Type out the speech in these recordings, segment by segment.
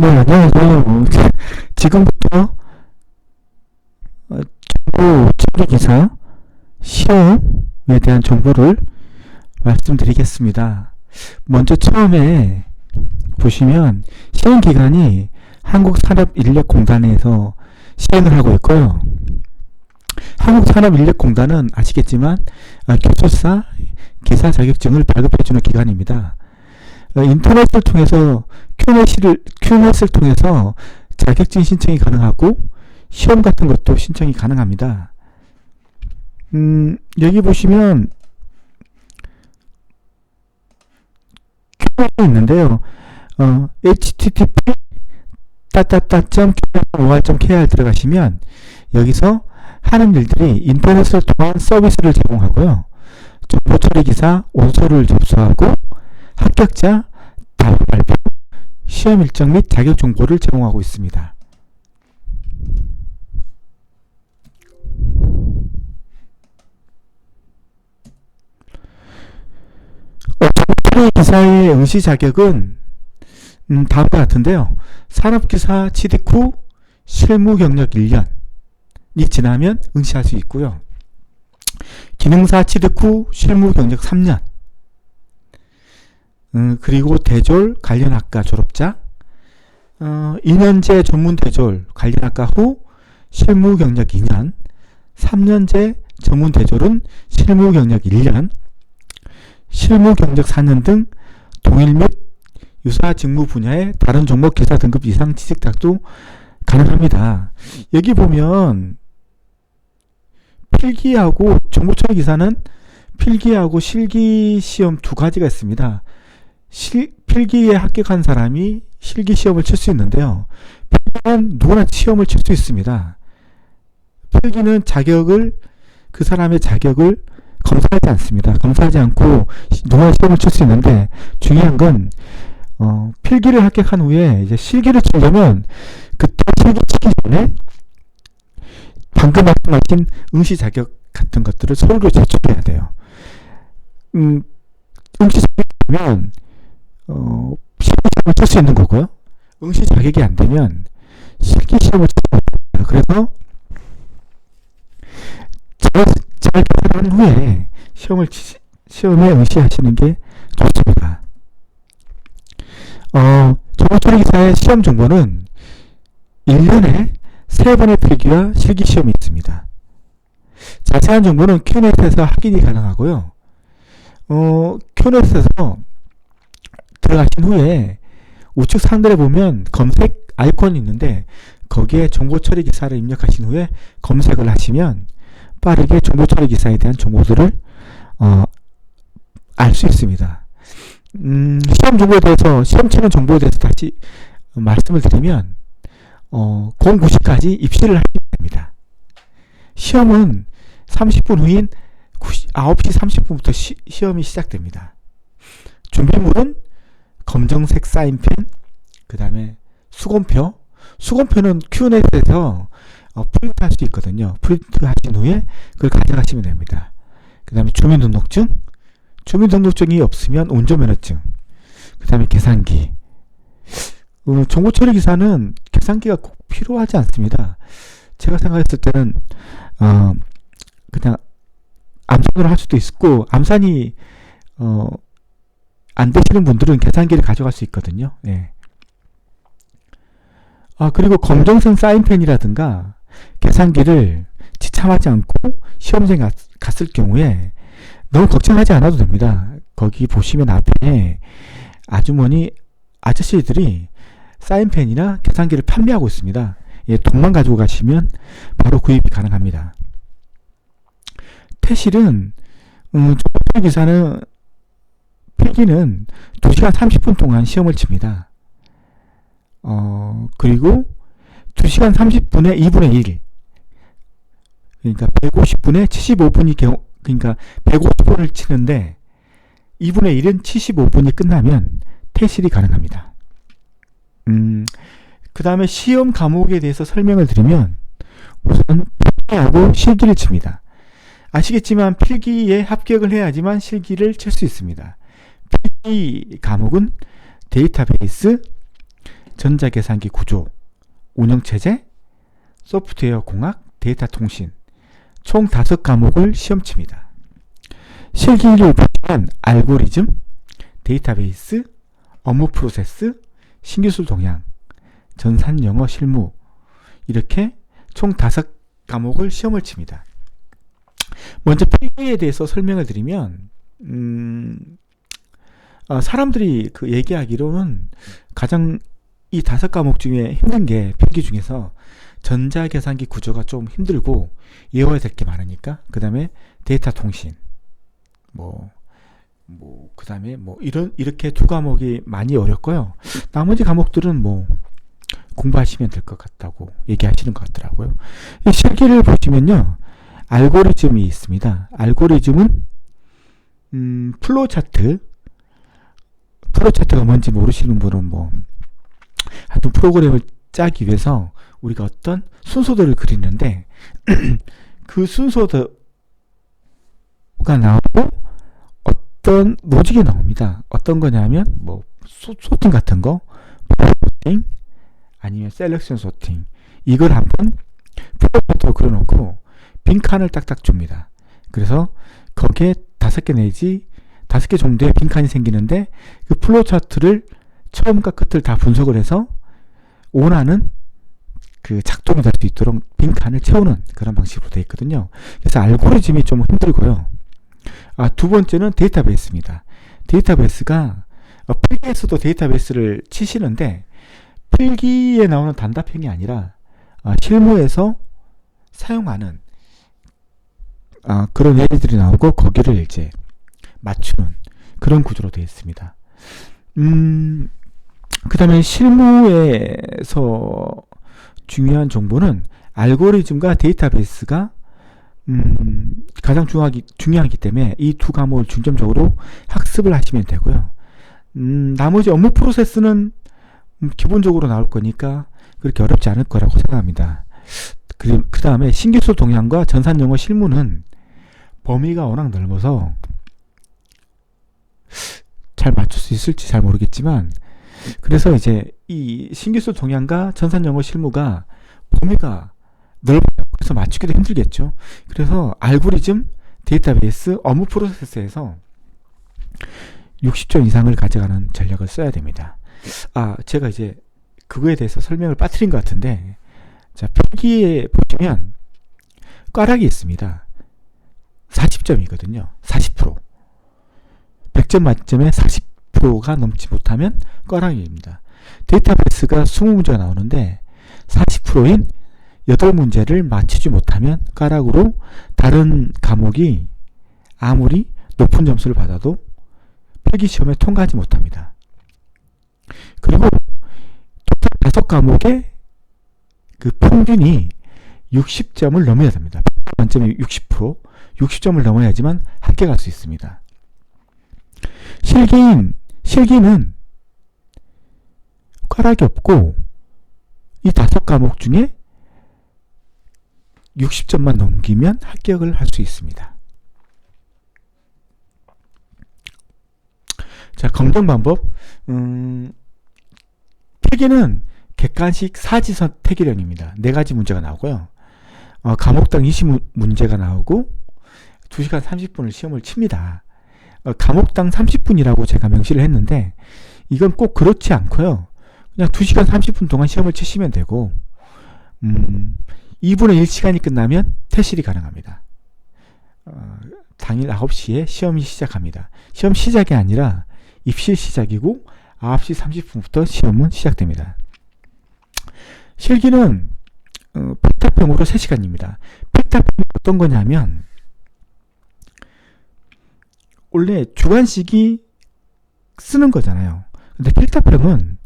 네, 안녕하세요. 지금부터 정보 처리 기사 시험에 대한 정보를 말씀드리겠습니다. 먼저 처음에 보시면 시험 기간이 한국산업인력공단에서 시행을 하고 있고요. 한국산업인력공단은 아시겠지만 교수사 기사 자격증을 발급해주는 기관입니다. 인터넷을 통해서 큐넷을 통해서 자격증 신청이 가능하고 시험 같은 것도 신청이 가능합니다. 여기 보시면 큐넷이 있는데요. http://kr 들어가시면 여기서 하는 일들이 인터넷을 통한 서비스를 제공하고요. 정보 처리 기사 원서를 접수하고 합격자 답 발표, 시험 일정 및 자격 정보를 제공하고 있습니다. 정보처리 기사의 응시 자격은 다음과 같은데요. 산업기사 취득 후 실무 경력 1년이 지나면 응시할 수 있고요. 기능사 취득 후 실무 경력 3년, 그리고 대졸 관련학과 졸업자, 2년제 전문 대졸 관련학과 후 실무 경력 2년, 3년제 전문 대졸은 실무 경력 1년, 실무 경력 4년 등 동일 및 유사 직무 분야의 다른 종목 기사 등급 이상 취직자도 가능합니다. 여기 보면 필기하고 정보처리 기사는 필기하고 실기 시험 두 가지가 있습니다. 필기에 합격한 사람이 실기 시험을 칠 수 있는데요. 필기는 누구나 시험을 칠 수 있습니다. 필기는 그 사람의 자격을 검사하지 않습니다. 검사하지 않고 누구나 시험을 칠 수 있는데, 중요한 건 필기를 합격한 후에 이제 실기를 치려면 그때 실기 치기 전에 방금 말씀하신 응시 자격 같은 것들을 서류로 제출해야 돼요. 응시 자격이면 실기 시험을 칠 수 있는 거고요. 응시 자격이 안 되면 실기 시험을 칠 수 없습니다. 그래서 잘 계산한 후에 시험에 응시하시는 게 좋습니다. 정보처리 기사의 시험 정보는 1년에 3번의 필기와 실기 시험이 있습니다. 자세한 정보는 큐넷에서 확인이 가능하고요. 큐넷에서 들어가신 후에 우측 상단에 보면 검색 아이콘이 있는데, 거기에 정보처리 기사를 입력하신 후에 검색을 하시면 빠르게 정보처리 기사에 대한 정보들을 알 수 있습니다. 시험 정보에 대해서, 시험 치는 정보에 대해서 다시 말씀을 드리면 09시까지 입시를 하시면 됩니다. 시험은 30분 후인 9시 30분부터 시험이 시작됩니다. 준비물은 검정색 사인펜, 그 다음에 수검표는 큐넷에서 프린트 할 수 있거든요. 프린트 하신 후에 그걸 가져가시면 됩니다. 그 다음에 주민등록증이 없으면 운전면허증, 그 다음에 계산기. 정보처리 기사는 계산기가 꼭 필요하지 않습니다. 제가 생각했을 때는 그냥 암산으로 할 수도 있고, 암산이 안 되시는 분들은 계산기를 가져갈 수 있거든요. 예. 그리고 검정색 사인펜이라든가 계산기를 지참하지 않고 시험장에 갔을 경우에 너무 걱정하지 않아도 됩니다. 거기 보시면 앞에 아저씨들이 사인펜이나 계산기를 판매하고 있습니다. 예, 돈만 가지고 가시면 바로 구입이 가능합니다. 퇴실은 기사는 필기는 2시간 30분 동안 시험을 칩니다. 그리고 2시간 30분에 2분의 1, 그러니까 150분에 75분이 그러니까 150분을 치는데 2분의 1은 75분이 끝나면 퇴실이 가능합니다. 그 다음에 시험 과목에 대해서 설명을 드리면, 우선 필기하고 실기를 칩니다. 아시겠지만 필기에 합격을 해야지만 실기를 칠 수 있습니다. 필기 과목은 데이터베이스, 전자계산기 구조, 운영체제, 소프트웨어 공학, 데이터 통신 총 5과목을 시험 칩니다. 실기를 보시면 알고리즘, 데이터베이스, 업무 프로세스, 신기술 동향, 전산영어 실무 이렇게 총 5과목을 시험을 칩니다. 먼저 필기에 대해서 설명을 드리면 사람들이 그 얘기하기로는 가장 이 5과목 중에 힘든 게 필기 중에서 전자계산기 구조가 좀 힘들고 외워야 될 게 많으니까 그 다음에 데이터 통신 그 다음에 이렇게 2과목이 많이 어렵고요. 나머지 과목들은 공부하시면 될 것 같다고 얘기하시는 것 같더라고요. 이 실기를 보시면요, 알고리즘이 있습니다. 알고리즘은 플로우차트가 뭔지 모르시는 분은 하여튼 프로그램을 짜기 위해서 우리가 어떤 순서들을 그리는데 그 순서가 나오고 어떤 로직이 나옵니다. 어떤 거냐면 소팅 같은 거, 소팅 아니면 셀렉션 소팅, 이걸 한번 플로우차트로 그려놓고 빈칸을 딱딱 줍니다. 그래서 거기에 5개 내지 5개 정도의 빈칸이 생기는데 그 플로우차트를 처음과 끝을 다 분석을 해서 원하는 그 작동이 될 수 있도록 빈칸을 채우는 그런 방식으로 되어 있거든요. 그래서 알고리즘이 좀 힘들고요. 두 번째는 데이터베이스입니다. 데이터베이스가 필기에서도 데이터베이스를 치시는데 필기에 나오는 단답형이 아니라 실무에서 사용하는 그런 예들이 나오고 거기를 이제 맞추는 그런 구조로 되어 있습니다. 그 다음에 실무에서 중요한 정보는 알고리즘과 데이터베이스가 가장 중요하기 때문에 이 2과목을 중점적으로 학습을 하시면 되고요. 나머지 업무 프로세스는 기본적으로 나올 거니까 그렇게 어렵지 않을 거라고 생각합니다. 그 다음에 신기술 동향과 전산영어 실무는 범위가 워낙 넓어서 잘 맞출 수 있을지 잘 모르겠지만, 그래서 이제 이 신기술 동향과 전산영어 실무가 범위가 넓어요. 그래서 맞추기도 힘들겠죠. 그래서 알고리즘, 데이터베이스, 업무 프로세스에서 60점 이상을 가져가는 전략을 써야 됩니다. 제가 이제 그거에 대해서 설명을 빠뜨린 것 같은데, 자, 필기에 보시면 꽈락이 있습니다. 40점이거든요. 40%. 100점 만점에 40%가 넘지 못하면 꽈락입니다. 데이터베이스가 20문제가 나오는데 40%인 8문제를 맞추지 못하면 꽈락으로 다른 과목이 아무리 높은 점수를 받아도 필기시험에 통과하지 못합니다. 그리고 토탈 5과목의 그 평균이 60점을 넘어야 됩니다. 만점에 60%, 60점을 넘어야지만 합격할 수 있습니다. 실기는 꽈락이 없고 이 5과목 중에 60점만 넘기면 합격을 할 수 있습니다. 자, 검정 방법. 필기는 객관식 사지선 태기령입니다. 4가지 문제가 나오고요. 과목당 20문제가 나오고 2시간 30분을 시험을 칩니다. 과목당 30분이라고 제가 명시를 했는데 이건 꼭 그렇지 않고요. 그냥 2시간 30분 동안 시험을 치시면 되고 2분의 1 시간이 끝나면 퇴실이 가능합니다. 당일 9시에 시험이 시작합니다. 시험 시작이 아니라 입실 시작이고 9시 30분부터 시험은 시작됩니다. 실기는 필답형으로 3시간입니다. 필답형이 어떤 거냐면 원래 주관식이 쓰는 거잖아요. 근데 필답형은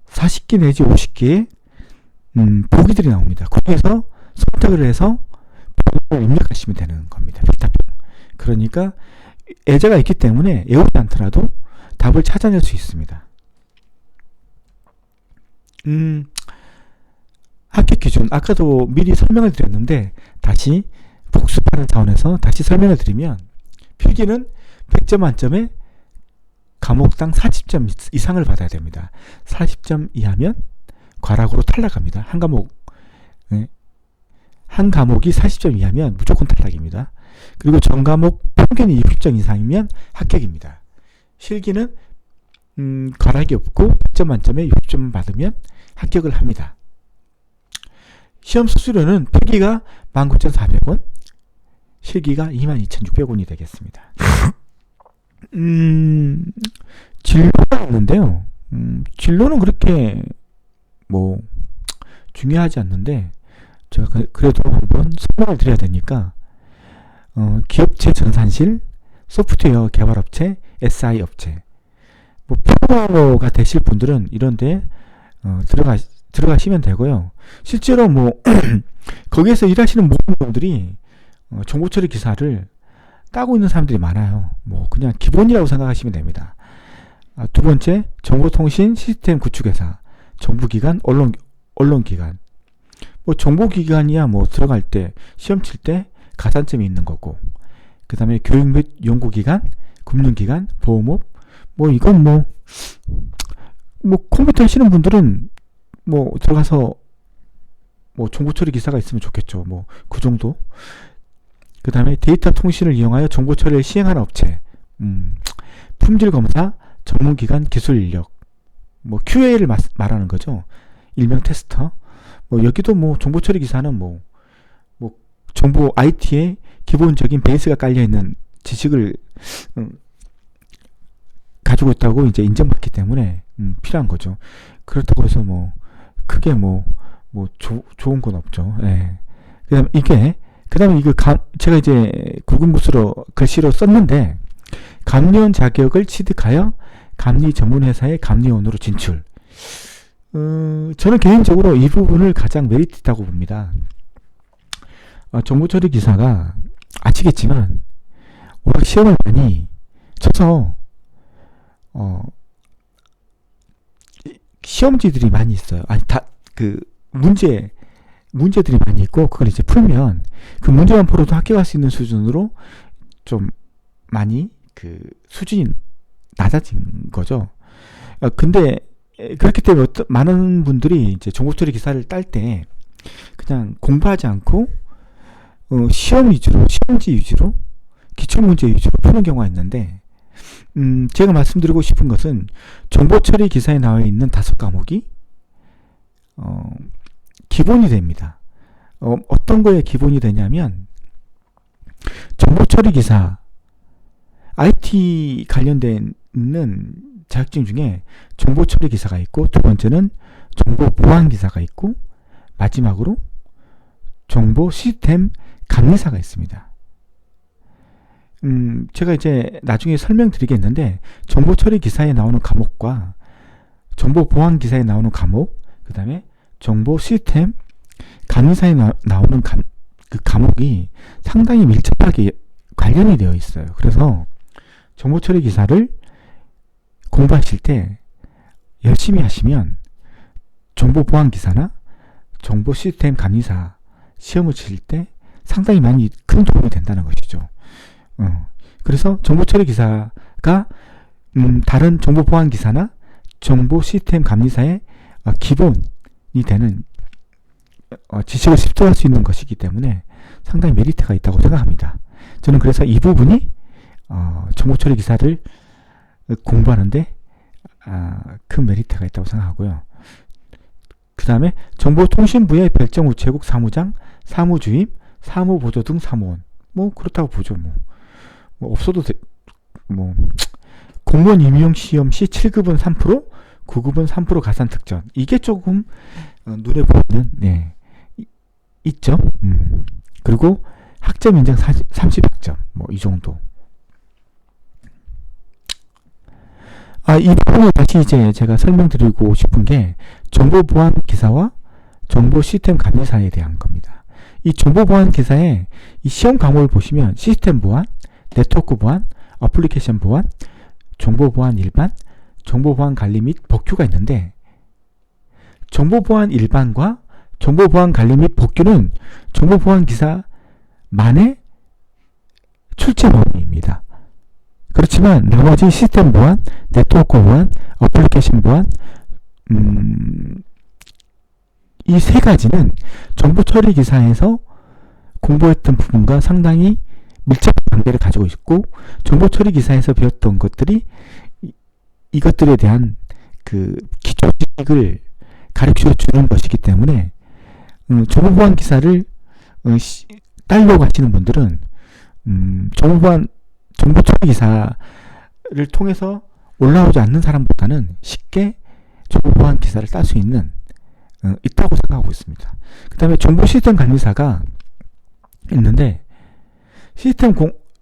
40개 내지 50개의 보기들이 나옵니다. 거기에서 선택을 해서 보기를 입력하시면 되는 겁니다. 필답형. 그러니까 예제가 있기 때문에 외우지 않더라도 답을 찾아낼 수 있습니다. 합격 기준, 아까도 미리 설명을 드렸는데 다시 복습하는 차원에서 다시 설명을 드리면 필기는 100점 만점에 과목당 40점 이상을 받아야 됩니다. 40점 이하면 과락으로 탈락합니다. 한 과목이 40점 이하면 무조건 탈락입니다. 그리고 전 과목 평균이 60점 이상이면 합격입니다. 실기는 과락이 없고 100점 만점에 60점 받으면 합격을 합니다. 시험 수수료는 필기가 19,400원, 실기가 22,600원이 되겠습니다. 진로가 있는데요. 진로는 그렇게 뭐 중요하지 않는데 제가 그래도 한번 설명을 드려야 되니까 기업체 전산실, 소프트웨어 개발업체, SI 업체, 뭐 프로그래머가 되실 분들은 이런데 들어가시면 되고요. 실제로 뭐 거기에서 일하시는 모든 분들이 정보처리 기사를 따고 있는 사람들이 많아요. 뭐 그냥 기본이라고 생각하시면 됩니다. 두 번째, 정보통신 시스템 구축회사, 정부기관, 언론기관. 뭐 정보기관이야 뭐 들어갈 때 시험 칠 때 가산점이 있는 거고, 그 다음에 교육 및 연구기관, 금융기관, 보험업. 뭐 이건 뭐 컴퓨터 하시는 분들은 뭐 들어가서 뭐 정보처리 기사가 있으면 좋겠죠. 뭐 그 정도. 그 다음에 데이터 통신을 이용하여 정보처리를 시행하는 업체, 품질검사, 전문기관, 기술인력, 뭐 QA를 말하는 거죠. 일명 테스터. 뭐 여기도 뭐 정보처리 기사는 뭐 정보 IT에 기본적인 베이스가 깔려있는 지식을 가지고 있다고 이제 인정받기 때문에 필요한 거죠. 그렇다고 해서 뭐 크게 좋은 건 없죠. 예. 그다음에 이거 제가 이제 굵은붓으로 글씨로 썼는데, 감리원 자격을 취득하여 감리 전문 회사의 감리원으로 진출. 저는 개인적으로 이 부분을 가장 메리트 있다고 봅니다. 정보처리 기사가 아시겠지만 워낙 시험을 많이 쳐서 시험지들이 많이 있어요. 문제들이 많이 있고, 그걸 이제 풀면 그 문제만 풀어도 합격할 수 있는 수준으로 좀 많이 수준이 낮아진 거죠. 근데 그렇기 때문에 많은 분들이 이제 정보처리 기사를 딸 때 그냥 공부하지 않고 시험지 위주로 기출문제 위주로 푸는 경우가 있는데, 제가 말씀드리고 싶은 것은 정보처리 기사에 나와 있는 5과목이 기본이 됩니다. 어떤 거에 기본이 되냐면, 정보처리 기사, IT 관련된 자격증 중에 정보처리 기사가 있고, 두 번째는 정보보안 기사가 있고, 마지막으로 정보 시스템 감리사가 있습니다. 제가 이제 나중에 설명드리겠는데, 정보처리 기사에 나오는 과목과 정보보안 기사에 나오는 과목, 그 다음에 정보 시스템 감리사에 나오는 그 과목이 상당히 밀접하게 관련이 되어 있어요. 그래서 정보처리 기사를 공부하실 때 열심히 하시면 정보보안 기사나 정보 시스템 감리사 시험을 칠 때 상당히 많이 큰 도움이 된다는 것이죠. 그래서 정보처리 기사가 다른 정보보안 기사나 정보 시스템 감리사의 기본이 되는 지식을 습득할 수 있는 것이기 때문에 상당히 메리트가 있다고 생각합니다. 저는 그래서 이 부분이 정보처리 기사를 공부하는데 큰 메리트가 있다고 생각하고요. 그 다음에 정보통신부의 별정우체국 사무장, 사무주임, 사무보조 등 사무원. 뭐 그렇다고 보죠. 뭐 없어도 공무원 임용 시험 시 7급은 3%, 9급은 3% 가산 특전. 이게 조금 눈에 보이는 있죠. 그리고 학점 인정 30학점. 뭐 이 정도. 이 부분을 다시 이제 제가 설명드리고 싶은 게 정보보안 기사와 정보 시스템 감리사에 대한 겁니다. 이 정보보안 기사에 이 시험 과목을 보시면 시스템 보안, 네트워크 보안, 어플리케이션 보안, 정보보안 일반, 정보보안 관리 및 복규가 있는데, 정보보안 일반과 정보보안 관리 및 복규는 정보보안 기사만의 출제 범위입니다. 그렇지만 나머지 시스템 보안, 네트워크 보안, 어플리케이션 보안, 이 세 가지는 정보 처리 기사에서 공부했던 부분과 상당히 밀접한 관계를 가지고 있고, 정보 처리 기사에서 배웠던 것들이 이것들에 대한 그 기초 지식을 가르쳐 주는 것이기 때문에 정보 보안 기사를 따려고 하시는 분들은 정보 처리 기사를 통해서 올라오지 않는 사람보다는 쉽게 정보 보안 기사를 딸 수 있다고 생각하고 있습니다. 그 다음에 정보 시스템 관리사가 있는데,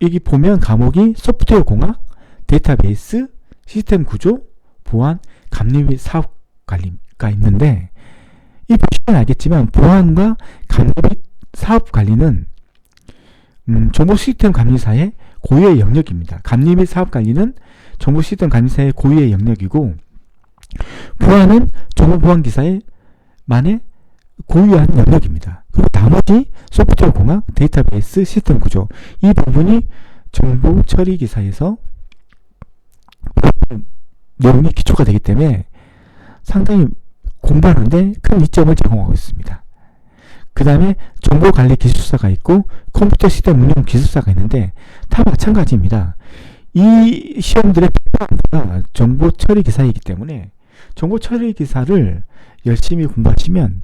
여기 보면 과목이 소프트웨어 공학, 데이터베이스, 시스템 구조, 보안, 감리 및 사업 관리가 있는데, 이 보시면 알겠지만 보안과 감리 및 사업 관리는 정보 시스템 관리사의 고유의 영역입니다. 감리 및 사업 관리는 정보 시스템 관리사의 고유의 영역이고, 보안은 정보 보안 기사의 만의 고유한 영역입니다. 그리고 나머지 소프트웨어 공학, 데이터베이스, 시스템 구조, 이 부분이 정보 처리 기사에서 내용이 기초가 되기 때문에 상당히 공부하는데 큰 이점을 제공하고 있습니다. 그 다음에 정보관리 기술사가 있고 컴퓨터 시스템 운영 기술사가 있는데 다 마찬가지입니다. 이 시험들의 패턴가 정보 처리 기사이기 때문에 정보 처리 기사를 열심히 공부하시면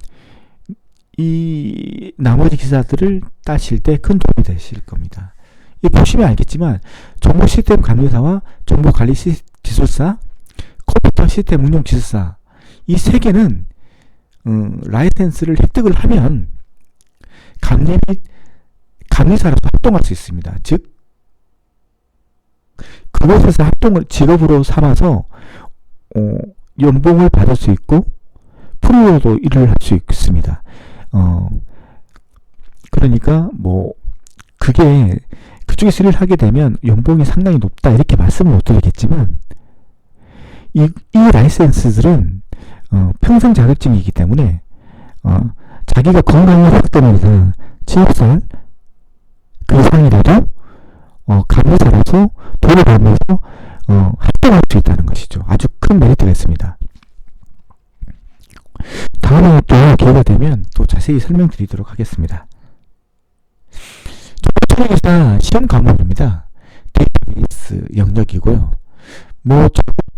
이 나머지 기사들을 따실 때 큰 도움이 되실 겁니다. 보시면 알겠지만 정보 시스템 관리사와 정보 관리 기술사, 컴퓨터 시스템 운영 기술사, 이 세 개는 라이센스를 획득을 하면 감리 및 감리사로서 활동할 수 있습니다. 즉 그곳에서 활동을 직업으로 삼아서 연봉을 받을 수 있고 프로로도 일을 할 수 있습니다. 그러니까 뭐 그게 그쪽에서 일을 하게 되면 연봉이 상당히 높다 이렇게 말씀을 못 드리겠지만, 이 라이센스들은 평생 자격증이기 때문에 자기가 건강을 확대하면서 취업살 그 이상이라도 간호사로서 돈을 벌면서 활동할 수 있다는 것이죠. 아주 큰 메리트가 있습니다. 다음에 또 기회가 되면 또 자세히 설명드리도록 하겠습니다. 정보처리기사 시험 과목입니다. 데이터베이스 영역이고요.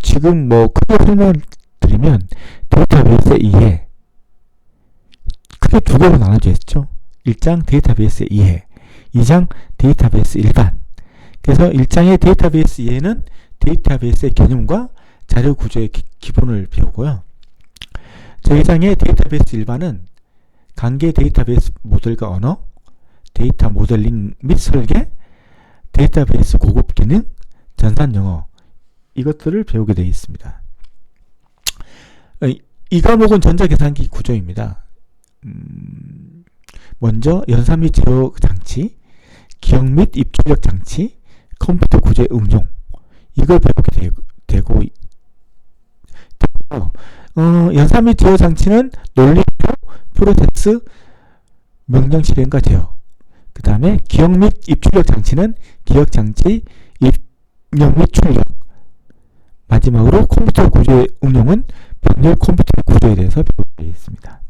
지금 크게 설명을 드리면 데이터베이스의 이해, 크게 두 개로 나눠져 있죠. 1장 데이터베이스의 이해, 2장 데이터베이스 일반. 그래서 1장의 데이터베이스 이해는 데이터베이스의 개념과 자료 구조의 기본을 배우고요. 제2장의 데이터베이스 일반은 관계 데이터베이스 모델과 언어, 데이터 모델링 및 설계, 데이터베이스 고급 기능, 전산 영어, 이것들을 배우게 되어 있습니다. 이 과목은 전자계산기 구조입니다. 먼저 연산 및 제어 장치, 기억 및 입출력 장치, 컴퓨터 구조의 응용, 이걸 배우게 되고 연산 및 제어 장치는 논리, 프로세스, 명령 실행과 제어. 그 다음에 기억 및 입출력 장치는 기억 장치, 입력 및 출력. 마지막으로 컴퓨터 구조의 응용은 병렬 컴퓨터 구조에 대해서 배우게 되어 있습니다.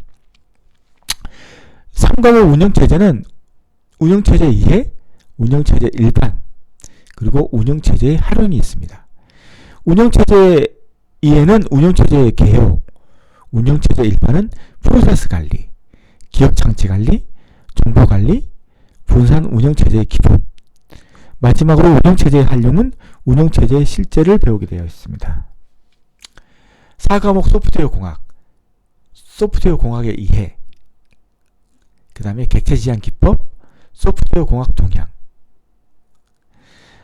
3과목 운영체제는 운영체제 이해, 운영체제 일반, 그리고 운영체제의 활용이 있습니다. 운영체제 이해는 운영체제의 개요, 운영체제 일반은 프로세스 관리, 기억장치 관리, 정보 관리, 분산 운영체제의 기본, 마지막으로 운영체제의 활용은 운영체제의 실제를 배우게 되어 있습니다. 4과목 소프트웨어 공학, 소프트웨어 공학의 이해, 그 다음에 객체 지향 기법, 소프트웨어 공학 동향.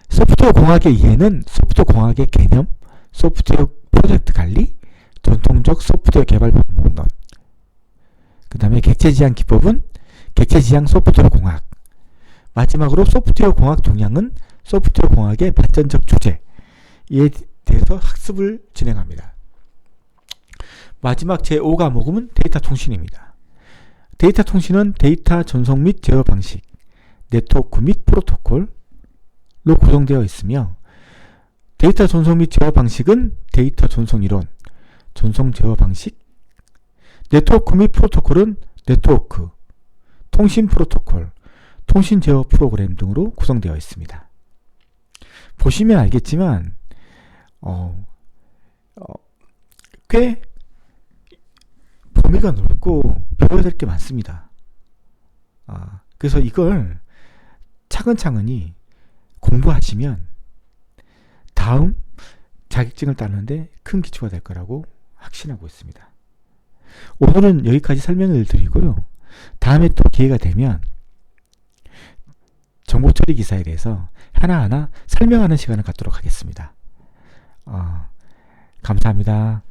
소프트웨어 공학의 이해는 소프트웨어 공학의 개념, 소프트웨어 프로젝트 관리, 전통적 소프트웨어 개발 방법론. 그 다음에 객체 지향 기법은 객체 지향 소프트웨어 공학. 마지막으로 소프트웨어 공학 동향은 소프트웨어 공학의 발전적 주제에 대해서 학습을 진행합니다. 마지막 제5과목은 데이터 통신입니다. 데이터 통신은 데이터 전송 및 제어 방식, 네트워크 및 프로토콜로 구성되어 있으며 데이터 전송 및 제어 방식은 데이터 전송 이론, 전송 제어 방식. 네트워크 및 프로토콜은 네트워크, 통신 프로토콜, 통신 제어 프로그램 등으로 구성되어 있습니다. 보시면 알겠지만 꽤 범위가 넓고 배워야 될 게 많습니다. 그래서 이걸 차근차근히 공부하시면 다음 자격증을 따는데 큰 기초가 될 거라고 확신하고 있습니다. 오늘은 여기까지 설명을 드리고요. 다음에 또 기회가 되면 정보처리 기사에 대해서 하나하나 설명하는 시간을 갖도록 하겠습니다. 감사합니다.